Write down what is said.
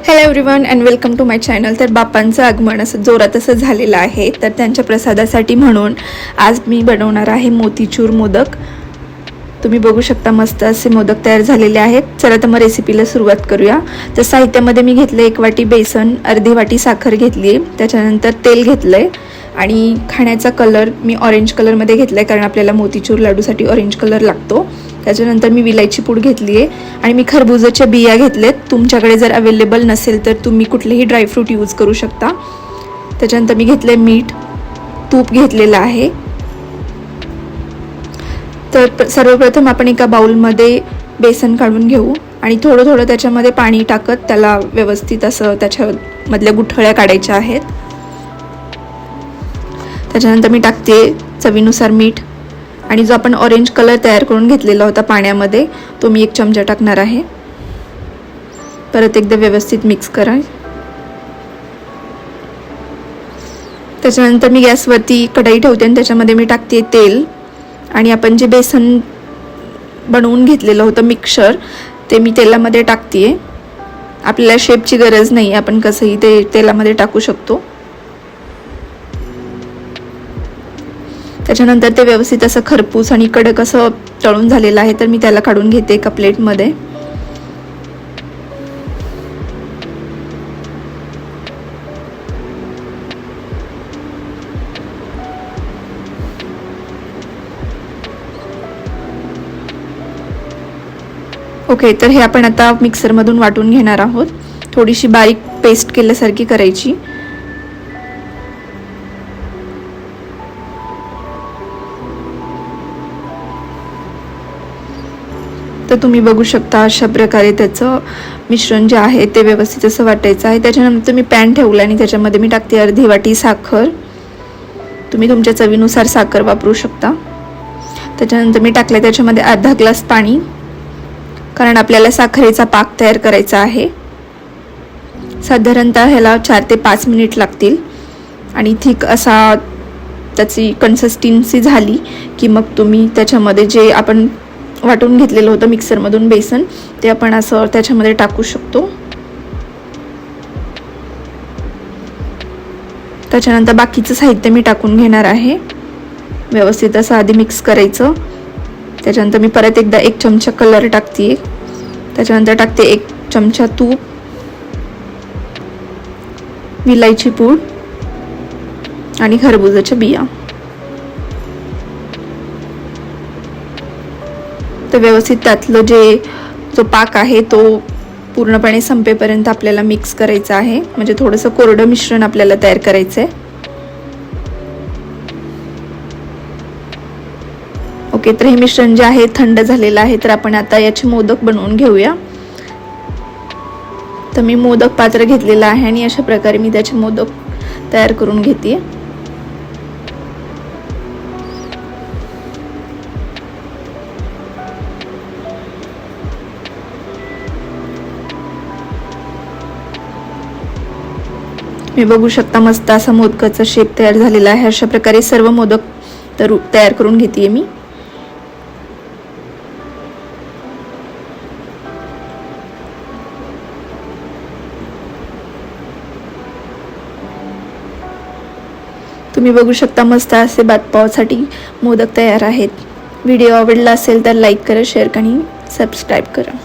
Hello everyone and welcome to my channel. तर बाप्पांचं आगमन असं जोरात असं झालेलं आहे, तर त्यांच्या प्रसादासाठी म्हणून आज मी बनवणार आहे मोतीचूर मोदक। तुम्ही बघू शकता मस्त असे मोदक तयार झालेले आहेत। चला तर मग रेसिपीला सुरुवात करूया। तर साहित्यामध्ये मी घेतलं 1 वाटी बेसन, अर्धी वाटी साखर घेतली आहे, त्याच्यानंतर तेल घेतलंय आणि खाण्याचा कलर मी ऑरेंज कलरमध्ये घेतलाय कारण आपल्याला मोतीचूर लाडूसाठी ऑरेंज कलर लागतो। त्याच्यानंतर मी विलायची पूड घेतली आहे आणि मी खरबुजाच्या बिया घेतलेत। तुमच्याकडे जर अवेलेबल नसेल तर तुम्ही कुठलेही ड्रायफ्रूट यूज करू शकता। त्याच्यानंतर मी घेतले मीठ, तूप घेतलेलं आहे। तर सर्वप्रथम आपण एका बाउलमध्ये बेसन काढून घेऊ आणि थोडं थोडं त्याच्यामध्ये पाणी टाकत त्याला व्यवस्थित असं त्याच्यामधल्या गुठळ्या काढायच्या आहेत। त्याच्यानंतर मी टाकते चवीनुसार मीठ आणि जो आपण ऑरेंज कलर तयार करून घेतलेला होता पाण्यामध्ये तो मी 1 चमचा टाकणार आहे। परत एकदा व्यवस्थित मिक्स करा। त्याच्यानंतर मी गॅसवरती कढई ठेवते आणि त्याच्यामध्ये मी टाकते तेल आणि आपण जे बेसन बनवून घेतलेलं होतं मिक्सचर ते मी तेलामध्ये टाकते। आपल्याला शेपची गरज नाही, आपण कसंही ते तेलामध्ये टाकू शकतो। त्याच्यानंतर ते व्यवस्थित असं खरपूस आणि कडक असं तळून झालेलं आहे, तर मी त्याला काढून घेते एका प्लेटमध्ये। ओके, तर हे आपण आता मिक्सरमधून वाटून घेणार आहोत। थोडीशी बारीक पेस्ट केल्यासारखी करायची। तर तुम्ही बघू शकता अशा प्रकारे त्याचं मिश्रण जे आहे ते व्यवस्थित असं वाटायचं आहे। त्याच्यानंतर मी पॅन ठेवला आणि त्याच्यामध्ये मी टाकते अर्धी वाटी साखर। तुम्ही तुमच्या चवीनुसार साखर वापरू शकता। त्याच्यानंतर मी टाकले त्याच्यामध्ये अर्धा ग्लास पाणी, कारण आपल्याला साखरेचा पाक तयार करायचा आहे। साधारणतः ह्याला 4 ते 5 मिनिट लागतील आणि थिक असा त्याची कन्सिस्टन्सी झाली की मग तुम्ही त्याच्यामध्ये जे आपण वाटून घेतलेलं होतं मिक्सरमधून बेसन ते आपण असं त्याच्यामध्ये टाकू शकतो। त्याच्यानंतर बाकीचं साहित्य मी टाकून घेणार आहे। व्यवस्थित असं आधी मिक्स करायचं। त्याच्यानंतर मी परत एकदा 1 चमचा कलर टाकते। त्याच्यानंतर टाकते 1 चमचा तूप, विलायची पूड आणि खरबुजाच्या बिया। तर व्यवस्थित त्यातलं जो पाक आहे तो पूर्णपणे संपेपर्यंत आपल्याला मिक्स करायचा आहे, म्हणजे थोडंसं कोरडं मिश्रण आपल्याला तयार करायचं आहे। ओके, तर हे मिश्रण जे आहे थंड झालेलं आहे, तर आपण आता याचे मोदक बनवून घेऊया। तर मी मोदक पात्र घेतलेलं आहे आणि अशा प्रकारे मी त्याचे मोदक तयार करून घेते। मी बघू शकता मस्त असा मोदकाचा शेप तयार झालेला आहे। अशा प्रकारे सर्व मोदक तयार करून घेते मी। तुम्ही बघू शकता मस्त असे भातपावासाठी मोदक तयार आहेत। व्हिडिओ आवडला असेल तर लाईक करा, शेअर आणि सबस्क्राईब करा।